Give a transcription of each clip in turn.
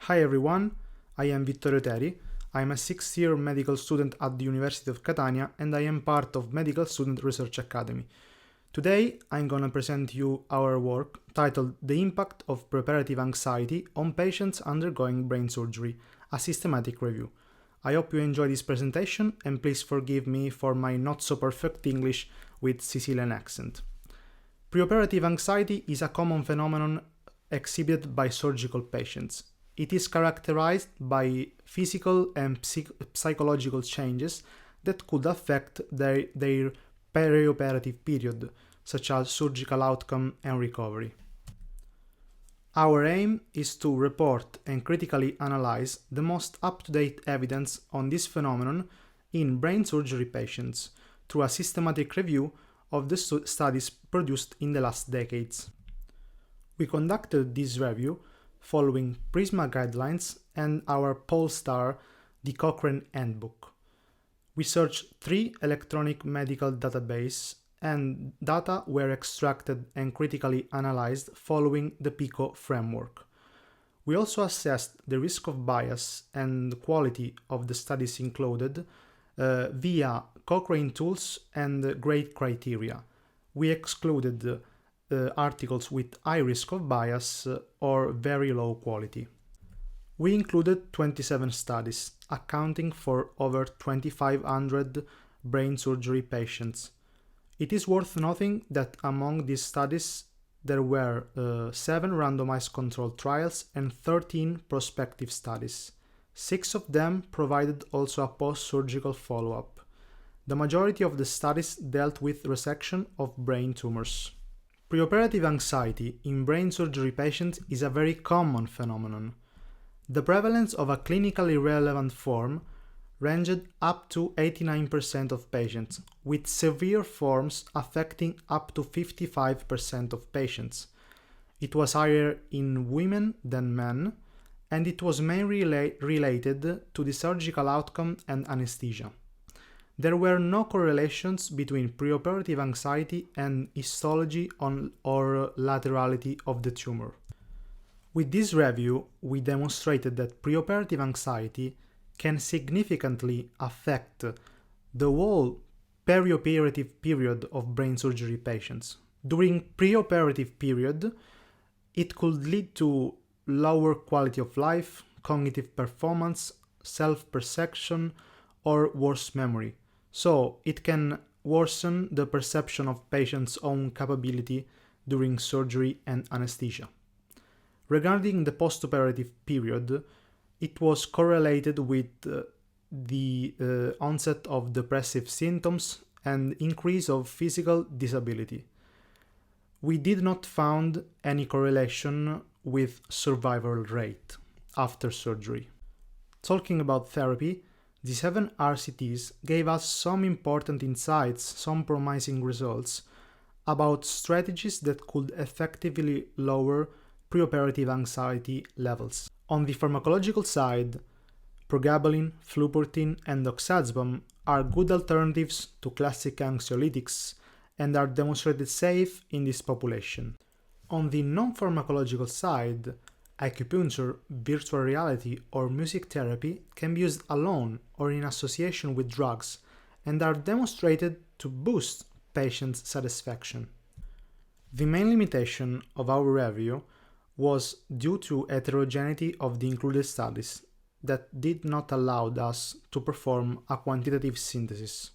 Hi everyone, I am Vittorio Oteri. I am a sixth-year medical student at the University of Catania and I am part of Medical Student Research Academy. Today I'm gonna present you our work titled The Impact of Preoperative Anxiety on Patients Undergoing Brain Surgery, a Systematic Review. I hope you enjoy this presentation and please forgive me for my not-so-perfect English with Sicilian accent. Preoperative anxiety is a common phenomenon exhibited by surgical patients. It is characterized by physical and psychological changes that could affect their perioperative period, such as surgical outcome and recovery. Our aim is to report and critically analyze the most up-to-date evidence on this phenomenon in brain surgery patients through a systematic review of the studies produced in the last decades. We conducted this review following PRISMA guidelines and our Polestar, the Cochrane Handbook. We searched 3 electronic medical databases and data were extracted and critically analyzed following the PICO framework. We also assessed the risk of bias and quality of the studies included via Cochrane tools and grade criteria. We excluded articles with high risk of bias or very low quality. We included 27 studies, accounting for over 2,500 brain surgery patients. It is worth noting that among these studies there were 7 randomized controlled trials and 13 prospective studies. 6 of them provided also a post-surgical follow-up. The majority of the studies dealt with resection of brain tumors. Preoperative anxiety in brain surgery patients is a very common phenomenon. The prevalence of a clinically relevant form ranged up to 89% of patients, with severe forms affecting up to 55% of patients. It was higher in women than men, and it was mainly related to the surgical outcome and anesthesia. There were no correlations between preoperative anxiety and histology or laterality of the tumor. With this review, we demonstrated that preoperative anxiety can significantly affect the whole perioperative period of brain surgery patients. During preoperative period, it could lead to lower quality of life, cognitive performance, self-perception, or worse memory. So it can worsen the perception of patients' own capability during surgery and anesthesia. Regarding the postoperative period, it was correlated with the onset of depressive symptoms and increase of physical disability. We did not find any correlation with survival rate after surgery. Talking about therapy, the 7 RCTs gave us some important insights, some promising results about strategies that could effectively lower preoperative anxiety levels. On the pharmacological side, pregabalin, flupirtine, and oxazepam are good alternatives to classic anxiolytics and are demonstrated safe in this population. On the non-pharmacological side, acupuncture, virtual reality, or music therapy can be used alone or in association with drugs and are demonstrated to boost patient satisfaction. The main limitation of our review was due to heterogeneity of the included studies that did not allow us to perform a quantitative synthesis.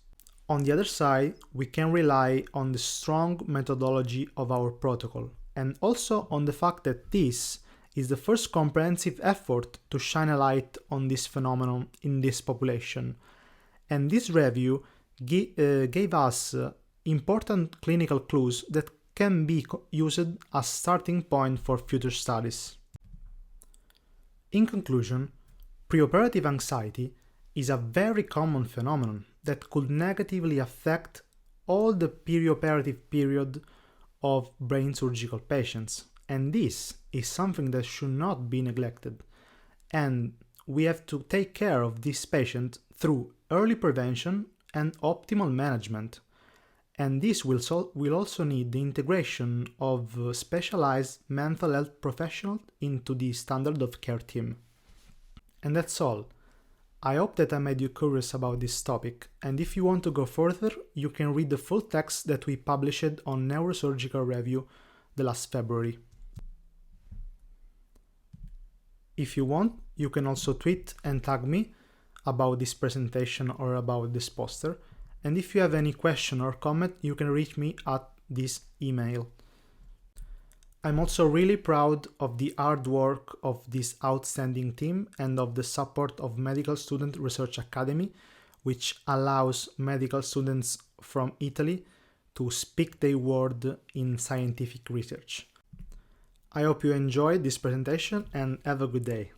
On the other side, we can rely on the strong methodology of our protocol and also on the fact that this is the first comprehensive effort to shine a light on this phenomenon in this population. And this review gave us important clinical clues that can be used as starting point for future studies. In conclusion, preoperative anxiety is a very common phenomenon that could negatively affect all the perioperative period of brain surgical patients. And this is something that should not be neglected. And we have to take care of this patient through early prevention and optimal management. And this will also need the integration of specialized mental health professionals into the standard of care team. And that's all. I hope that I made you curious about this topic, and if you want to go further, you can read the full text that we published on Neurosurgical Review the last February. If you want, you can also tweet and tag me about this presentation or about this poster, and if you have any question or comment, you can reach me at this email. I'm also really proud of the hard work of this outstanding team and of the support of Medical Student Research Academy, which allows medical students from Italy to speak their word in scientific research. I hope you enjoyed this presentation and have a good day.